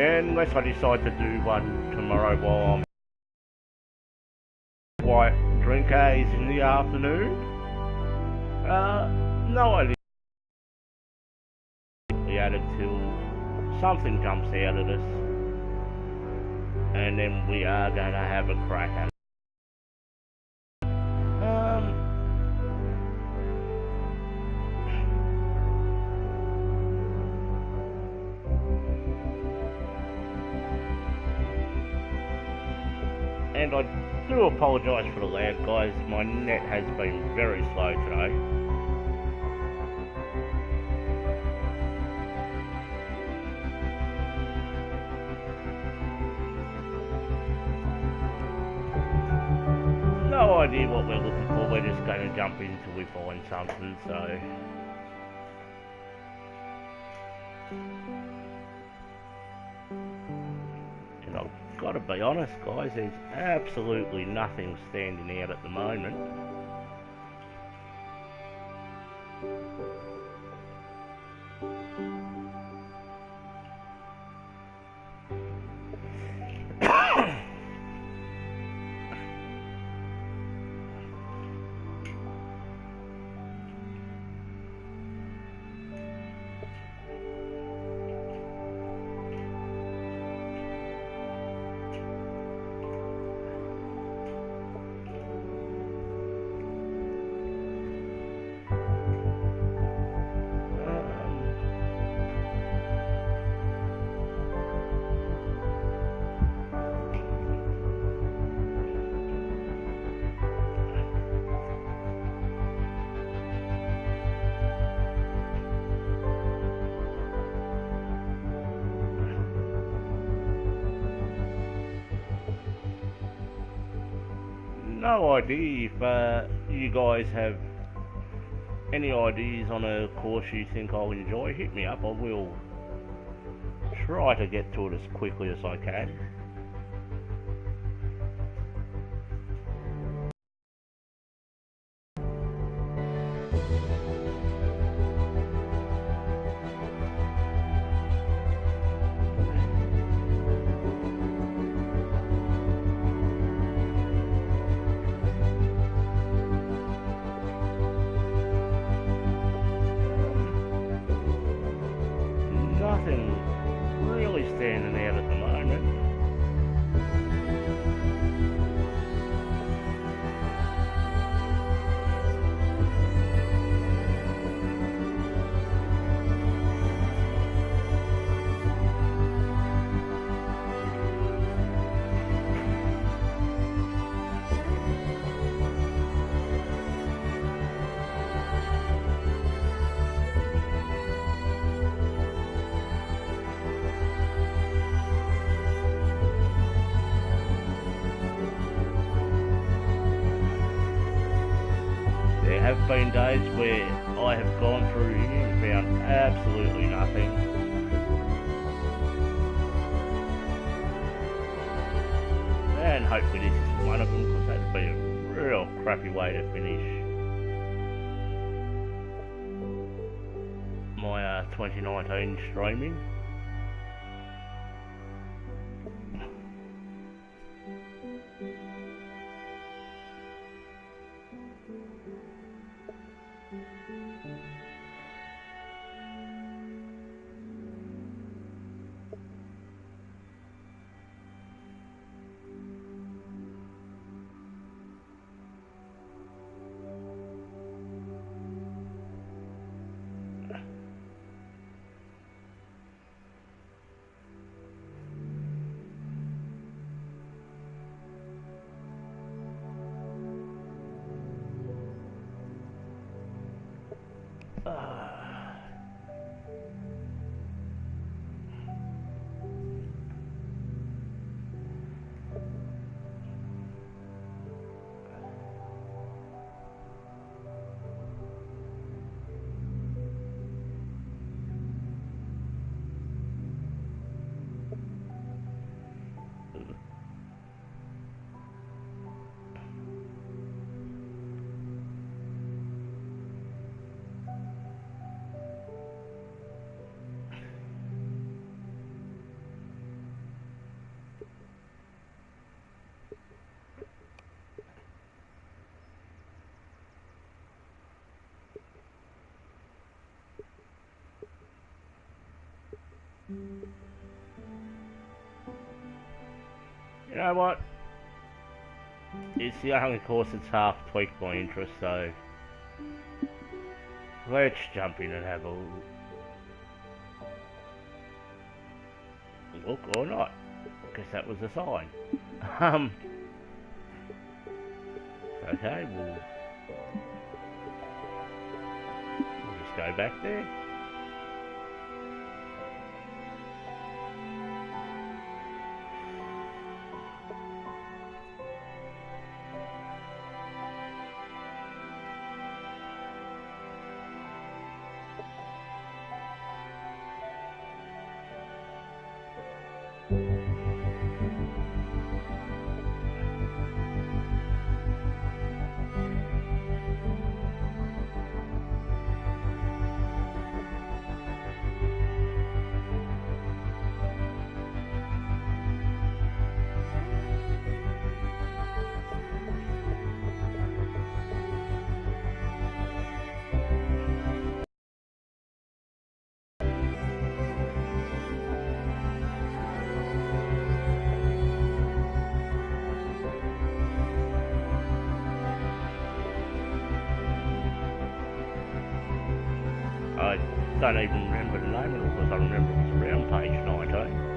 Unless I decide to do one tomorrow while I'm white drink A's in the afternoon. No idea. At it till something jumps out at us, and then we are going to have a crack at it. And I do apologise for the lag, guys. My net has been very slow today. No idea what we're looking for. We're just going to jump in until we find something, so... And I've got to be honest, guys, there's absolutely nothing standing out at the moment. No idea if you guys have any ideas on a course you think I'll enjoy. Hit me up. I will try to get to it as quickly as I can. Nothing really standing out at the moment. There have been days where I have gone through here and found absolutely nothing. And hopefully this is one of them, because that'd be a real crappy way to finish my 2019 streaming. You know what? It's the only course that's half tweaked my interest, so let's jump in and have a look or not. I guess that was a sign. Okay, we'll just go back there. I don't even remember the name of it because I remember it was around page 19.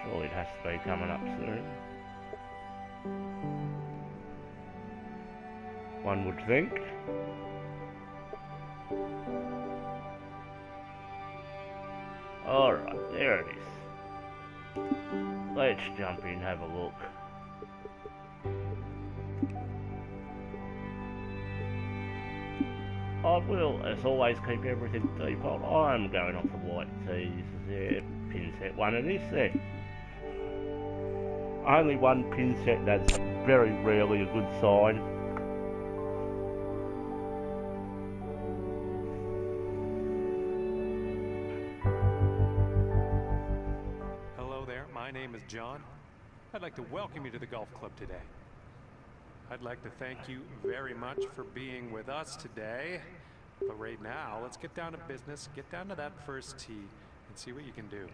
Surely it has to be coming up soon. One would think. Alright, there it is. Let's jump in and have a look. I will, as always, keep everything default. I'm going off the white tees there. Pin set one it is there. Only one pin set, that's very rarely a good sign. Hello there, my name is John. I'd like to welcome you to the golf club today. I'd like to thank you very much for being with us today. But right now, let's get down to business, get down to that first tee, and see what you can do.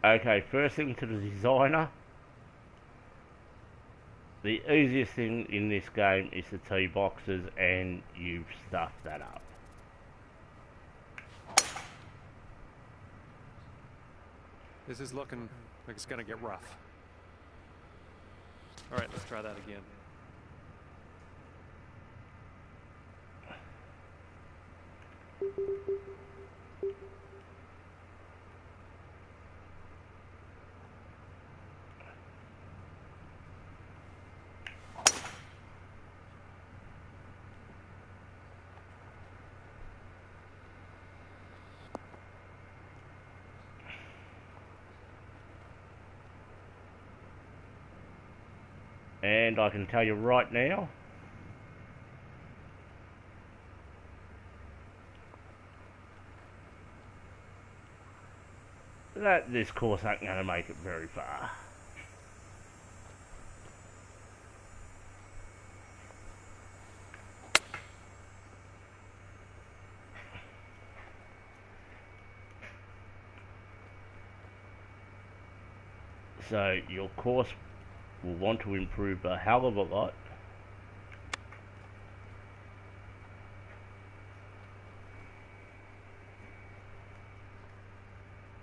Okay, first thing to the designer. The easiest thing in this game is the tee boxes, and you've stuffed that up. This is looking like it's gonna get rough. All right, let's try that again. And I can tell you right now, that this course ain't going to make it very far. So your course will want to improve a hell of a lot.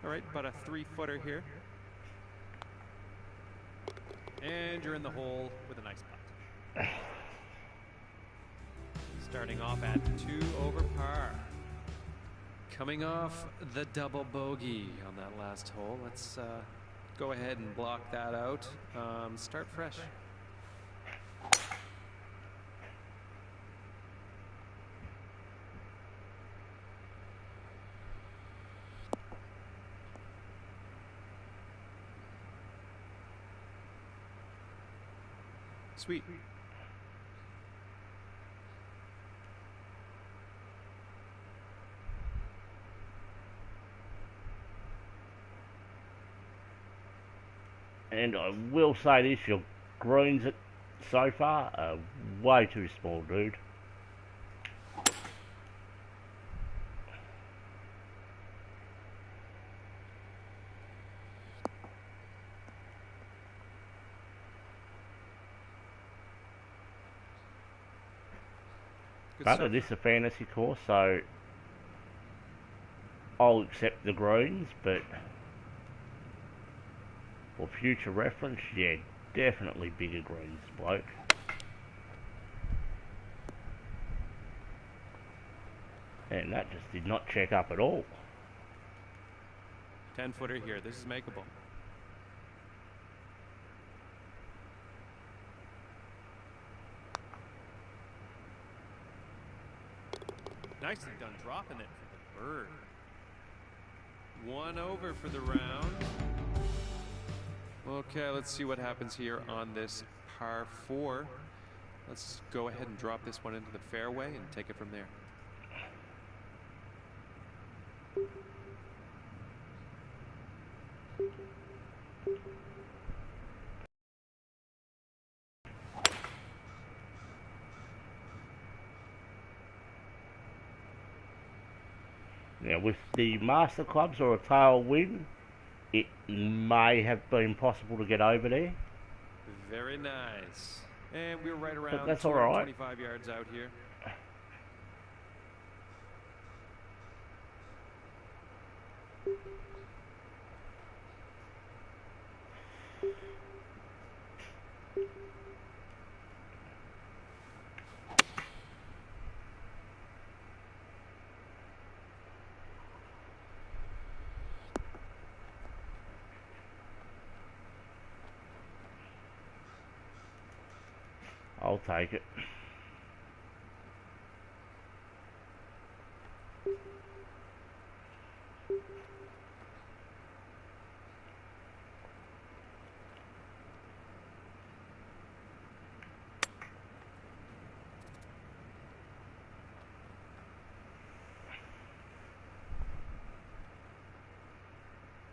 All right, about a 3-footer here. And you're in the hole with a nice putt. Starting off at 2 over par. Coming off the double bogey on that last hole. Let's go ahead and block that out. Start fresh. Sweet. And I will say this, your greens so far are way too small, dude. But it is a fantasy course, so I'll accept the greens, but for future reference, yeah, definitely bigger greens, bloke. And that just did not check up at all. 10-footer here. This is makeable. Nicely done dropping it for the bird. 1 over for the round. Okay, let's see what happens here on this par 4. Let's go ahead and drop this one into the fairway and take it from there. Now, with the Master Clubs or a tailwind, it may have been possible to get over there. Very nice. And we're right around that's all right. 25 yards out here. I'll take it.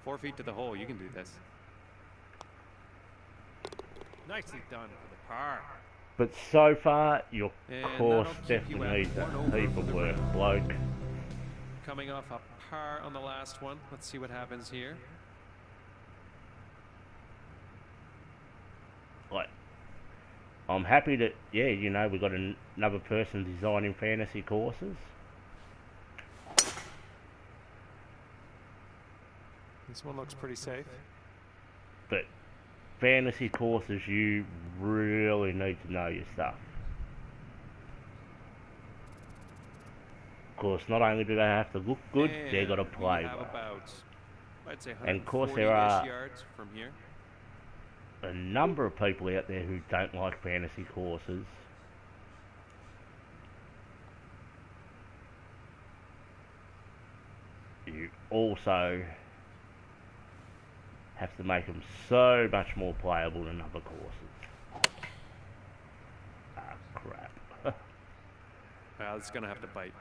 Four feet to the hole. You can do this. Nicely done for the par. But so far, your And course that'll keep you definitely at needs a 1 over heap for of the work, round. bloke. Coming off a par on the last one. Let's see what happens here. Like, I'm happy that, yeah, you know, we've got another person designing fantasy courses. This one looks pretty safe. But fantasy courses, you really need to know your stuff. Of course, not only do they have to look good, they've got to play we have well. about, I'd say, And of course there are yards from here. a number of people out there who don't like fantasy courses. You also have to make them so much more playable than other courses. Ah, crap. Well, it's going to have to bite.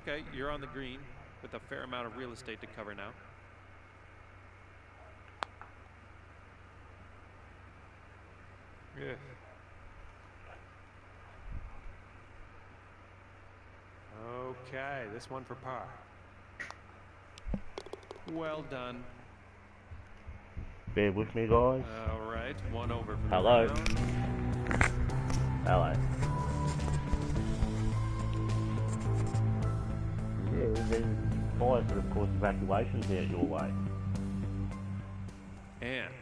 Okay, you're on the green with a fair amount of real estate to cover now. Yeah. Okay, this one for par. Well done. Bear with me, guys. All right, 1 over for Hello. the round. Hello. there's fires that have caused evacuations out your way. And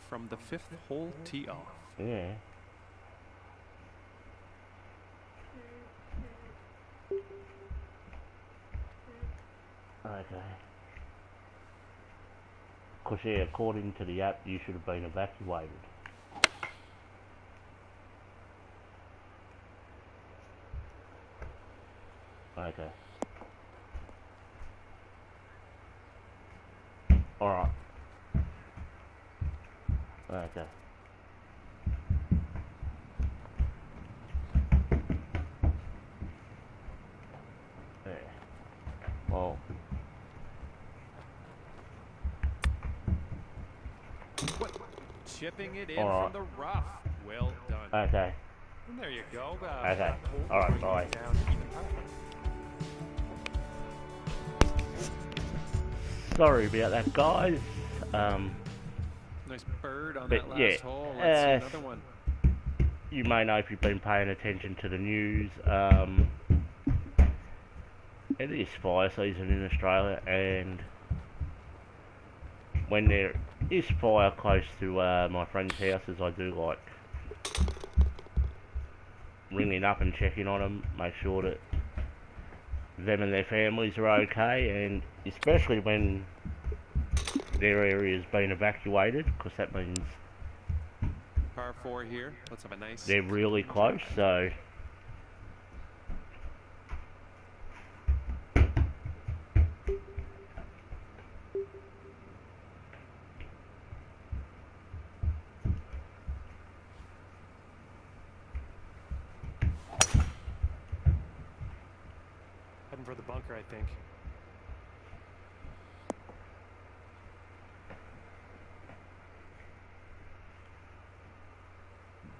from the 5th hole tee off. Yeah. Okay. Because, yeah, according to the app, you should have been evacuated. Okay. Alright. Okay. Yeah. Well. What? Chipping it in from the rough. Well done. Okay. And there you go. Okay. Alright, bye. Down to even par. Sorry about that, guys. Nice bird on that last yeah, hole. Let's see another one. You may know if you've been paying attention to the news. It is fire season in Australia, and when there is fire close to my friends' houses, I do like ringing up and checking on them, make sure that them and their families are okay, and especially when their area's been evacuated, because that means Par 4 here. Let's have a nice. they're really close, so. Heading for the bunker, I think.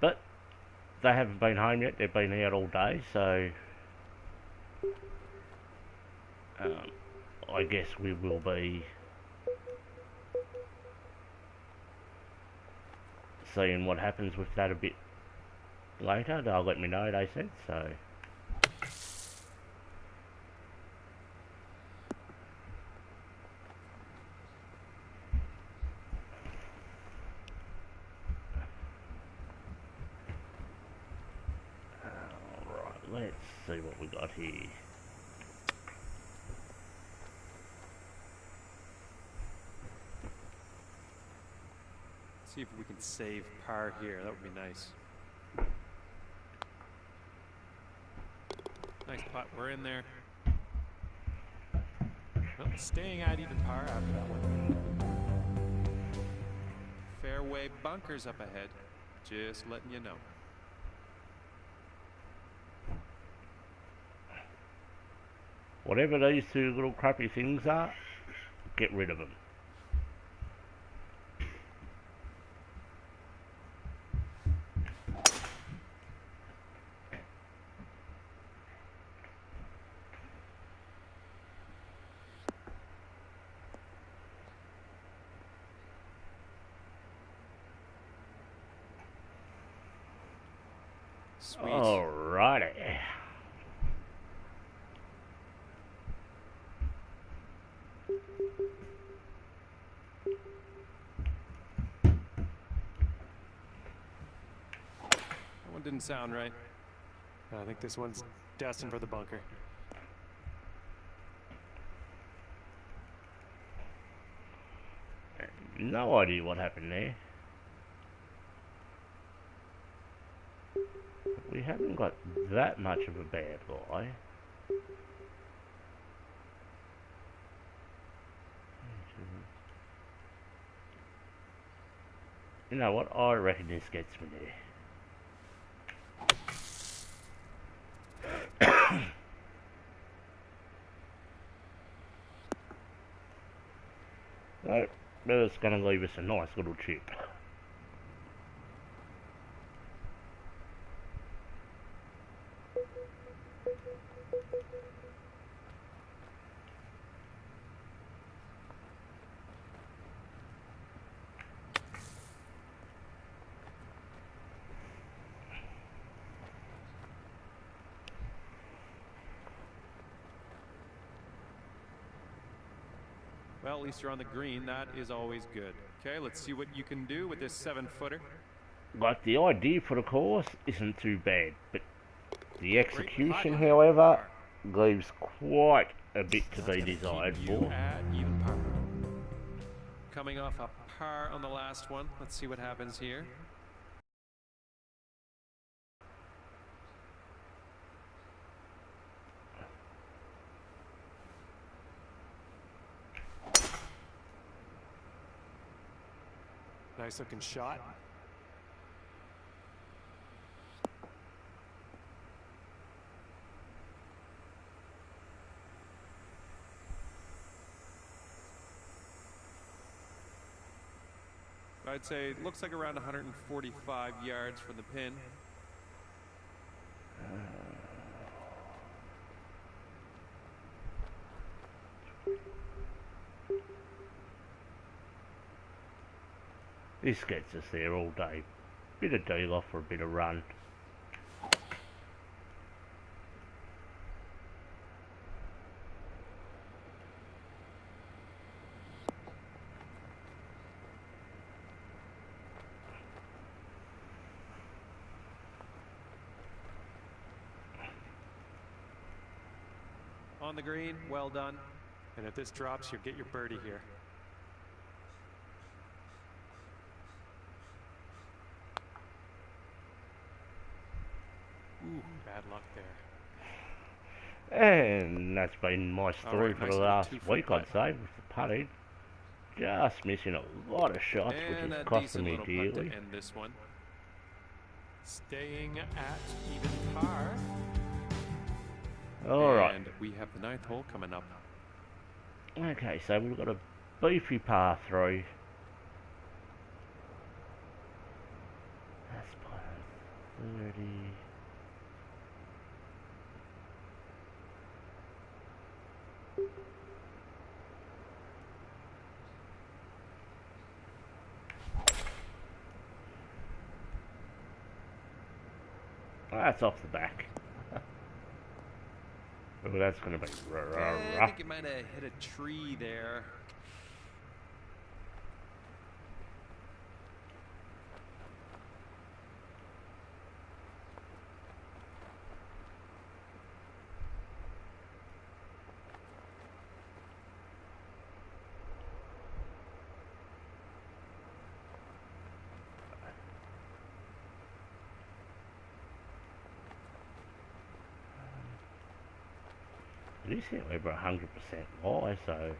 But they haven't been home yet, they've been out all day, so I guess we will be seeing what happens with that a bit later. They'll let me know, they said, so. Let's see what we got here. See if we can save par here. That would be nice. Nice putt. We're in there. Well, staying at even par after that one. Fairway bunkers up ahead. Just letting you know. Whatever these two little crappy things are, get rid of them. Sweet. Alrighty. That one didn't sound right. I think this one's destined for the bunker. No idea what happened there. We haven't got that much of a bad guy. You know what? I reckon this gets me there. So, that's going to leave us a nice little chip. Well, at least you're on the green. That is always good. Okay, let's see what you can do with this 7-footer. Like, the idea for the course isn't too bad, but the execution, however, leaves quite a bit to be desired for. At even par. Coming off a par on the last one. Let's see what happens here. Nice looking shot. I'd say it looks like around 145 yards from the pin. This gets us there all day. Bit of deal off for a bit of run. On the green, well done. And if this drops, you'll get your birdie here. Ooh, bad luck there. And that's been my story for nice the last 2-foot week, putt. I'd say, with the putting. Just missing a lot of shots, And which is a costing decent me little putt dearly. to end this one. Staying at even par. Alright. And we have the 9th hole coming up. Okay, so we've got a beefy par 3. That's par 30. That's off the back. Oh, that's going to be I rough. think it might have hit a tree there. It is however 100% lie, so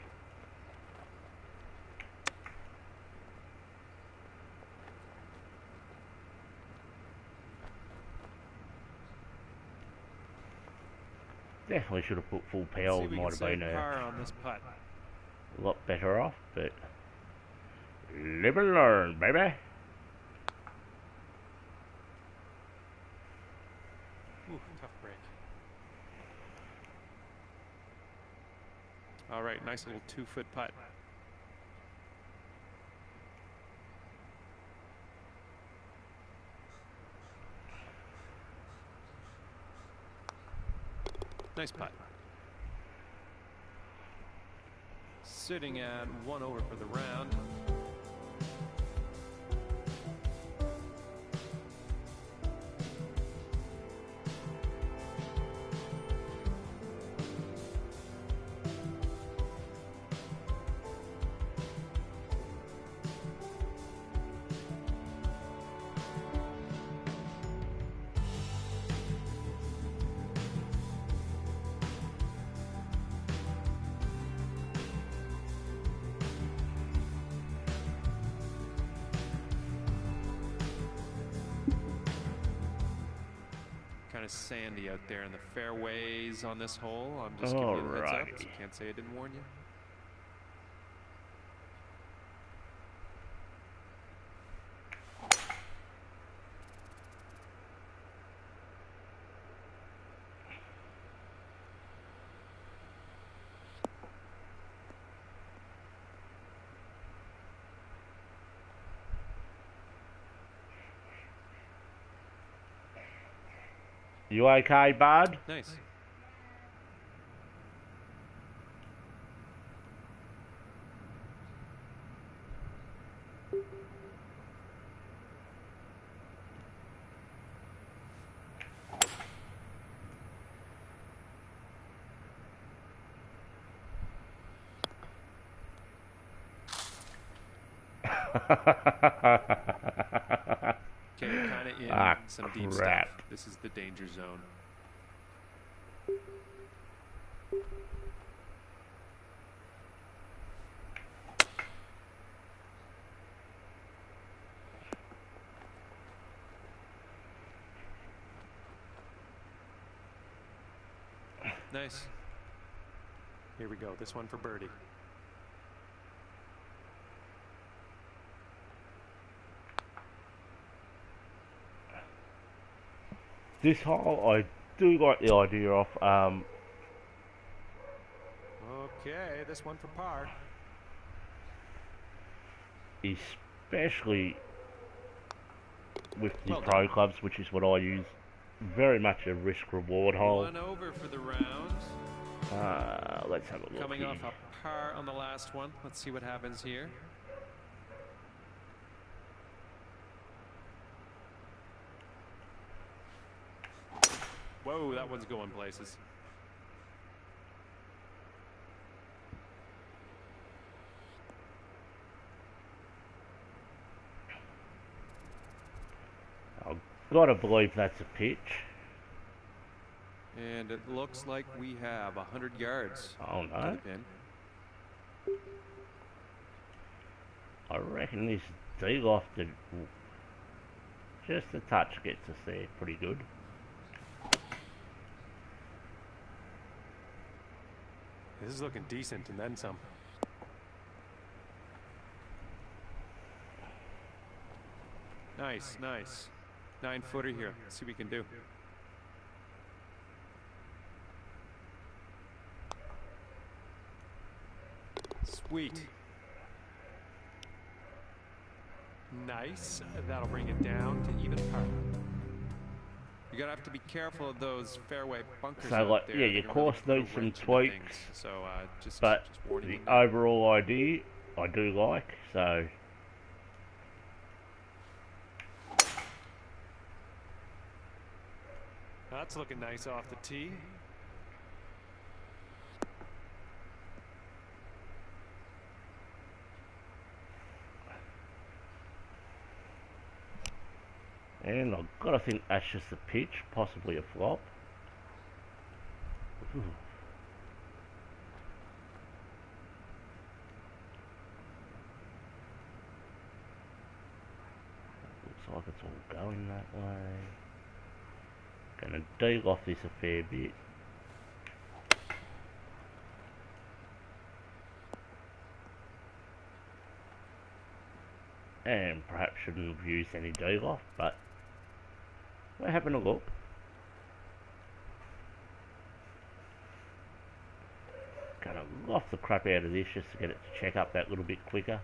definitely should have put full power. Might have been par on this putt. a lot better off, but live and learn, baby. Ooh, tough break. All right, nice little 2-foot putt. Nice putt. Sitting at 1 over for the round. Kind of sandy out there in the fairways on this hole. I'm just giving you the heads up, so can't say I didn't warn you. You okay, bud? Nice. Okay, kind of in Ah, some deep stuff. crap. This is the danger zone. Nice. Here we go. This one for birdie. This hole, I do like the idea of, Okay, this one for par. especially with the Well pro done. clubs, which is what I use, very much a risk-reward hole. One over for the round. Let's have a look Coming here. off a par on the last one. Let's see what happens here. Whoa, that one's going places. I've got to believe that's a pitch. And it looks like we have 100 yards Oh to no. the pin. I reckon this D-lofted just a touch gets us there pretty good. This is looking decent and then some. Nice, nice. 9-footer here. Let's see what we can do. Sweet. Nice. That'll bring it down to even par. You're gonna have to be careful of those fairway bunkers So, out like, there. yeah, They're your gonna course really needs put a some wrench into tweaks, things. So just but warning the you now. overall idea I do like, so That's looking nice off the tee. and I've got to think that's just a pitch, possibly a flop. Ooh. Looks like it's all going that way. Gonna dig off this a fair bit. And perhaps shouldn't have used any dig off, but we're having a look. Gonna loft the crap out of this just to get it to check up that little bit quicker.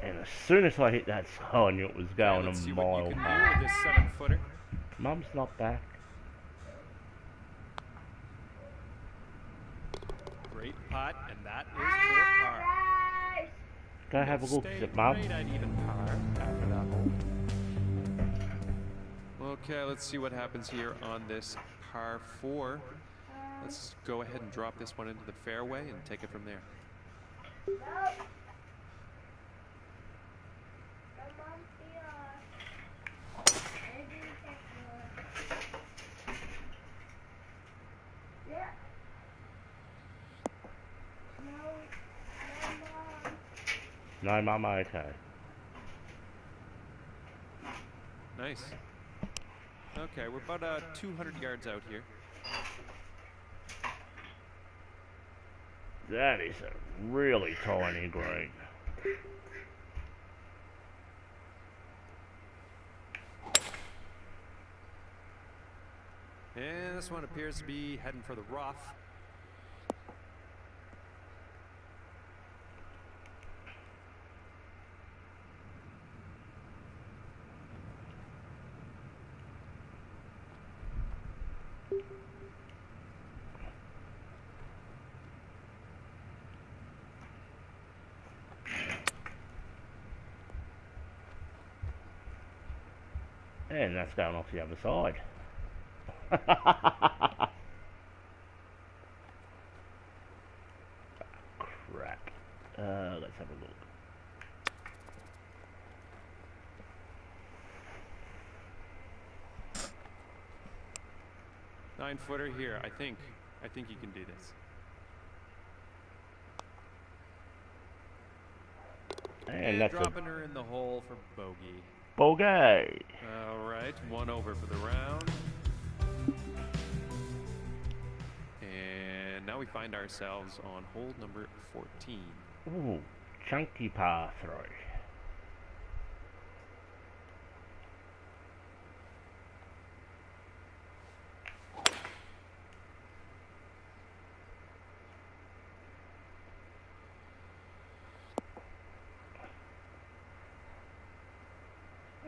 And as soon as I hit that slow, I knew it was going Let's a see what mile you can high. do with this 7-footer. Mum's not back. Great putt, and that is for par. Go have a look at Mum. Right at even par after that hole. Okay, let's see what happens here on this par 4. Let's go ahead and drop this one into the fairway and take it from there. No, Mum, okay. Nice. Okay, we're about 200 yards out here. That is a really tiny green. And this one appears to be heading for the rough. And that's going off the other side. have a look. Nine-footer here. I think you can do this. And that's dropping her in the hole for bogey. bogey. All right, 1 over for the round. And now we find ourselves on hole number 14. Ooh, chunky par 3.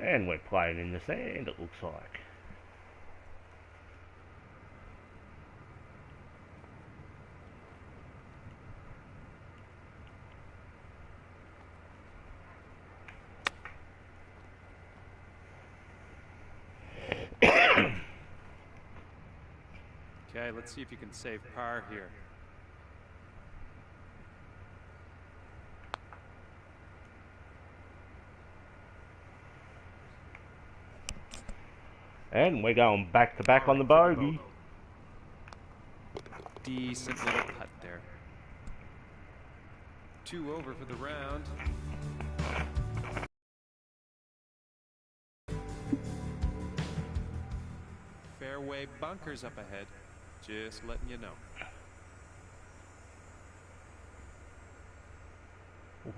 And we're playing in the sand, it looks like. Okay, let's see if you can save par here. And we're going back to back on the bogey. Decent little putt there. 2 over for the round. Fairway bunkers up ahead. Just letting you know.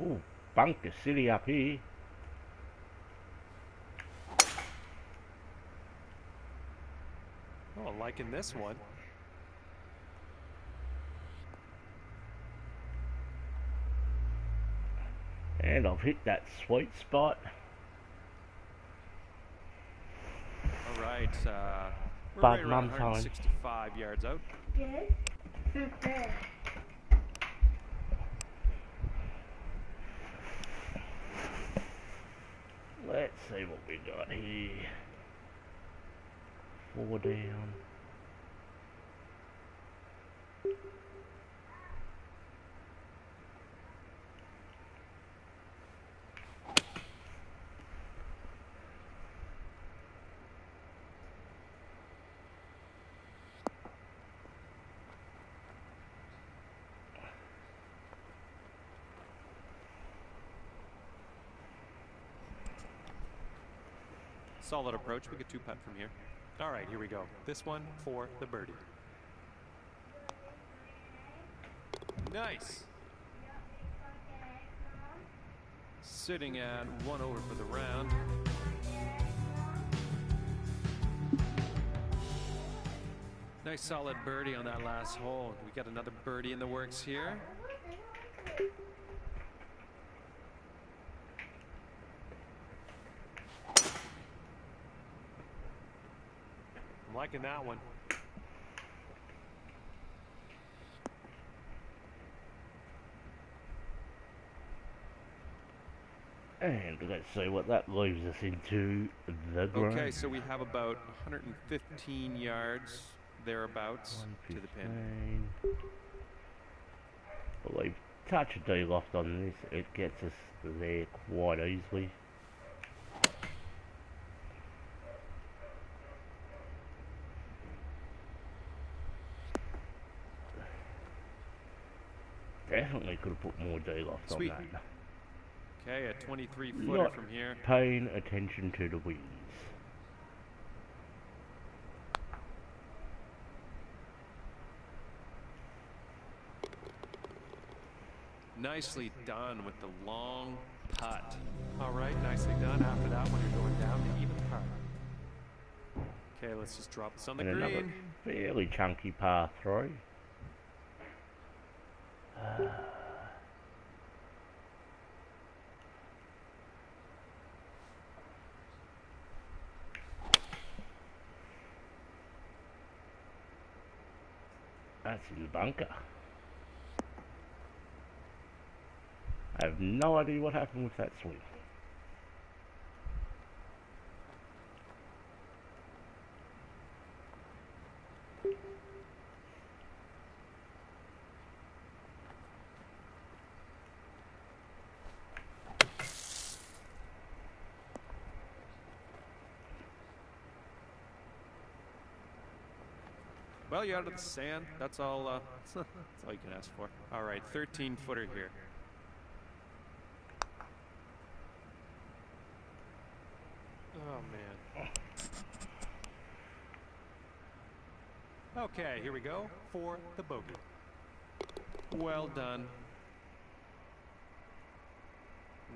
Ooh, bunker city up here. Oh, liking this one. And I've hit that sweet spot. All right, we're But right around mum time. 165 yards out. Yes. Okay. Let's see what we got here. 4 down. Solid approach. We get 2 putt from here. All right, here we go. This one for the birdie. Nice. Sitting at 1 over for the round. Nice solid birdie on that last hole. We got another birdie in the works here. I'm liking that one. And let's see what that leaves us into the green. Okay, so we have about 115 yards thereabouts to the pin. I believe touch a D-loft on this, it gets us there quite easily. Definitely could have put more D-loft on that. Okay, a 23-footer from here. Paying attention to the winds. Nicely done with the long putt. All right, nicely done. After that one, you're going down to even par. Okay, let's just drop this on the And green. another fairly chunky par 3. That's in the bunker. I have no idea what happened with that swing. Well, you're out of the sand. That's all. That's all you can ask for. All right, 13-footer here. Oh man. Okay, here we go for the bogey. Well done.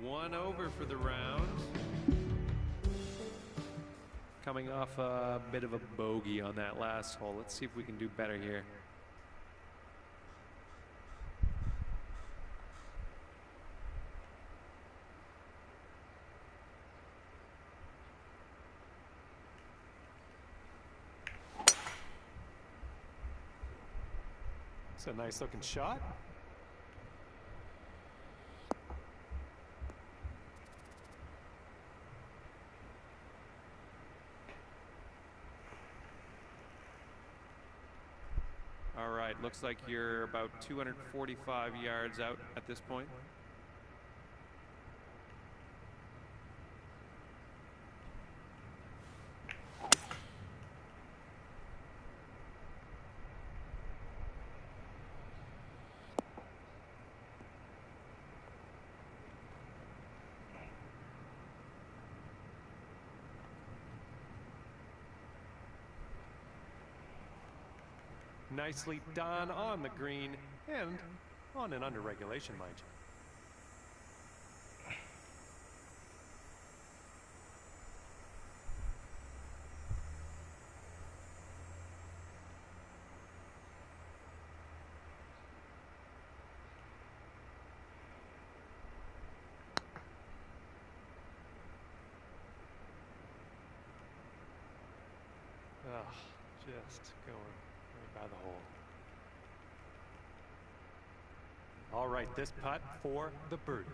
1 over for the round. Coming off a bit of a bogey on that last hole. Let's see if we can do better here. It's a nice looking shot. All right, looks like you're about 245 yards out at this point. Nicely done on the green and on and under regulation, mind you. Oh, just going by the hole. All right, this putt for the birdie.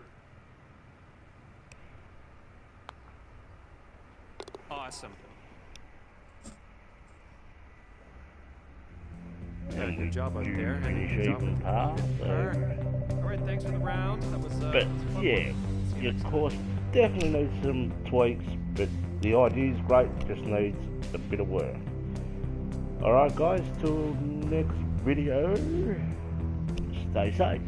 Awesome. Yeah, good job out there. Finish even par. All right, thanks for the round. That was. But yeah, your course definitely needs some tweaks, but the idea is great. Just needs a bit of work. Alright guys, till next video, stay safe.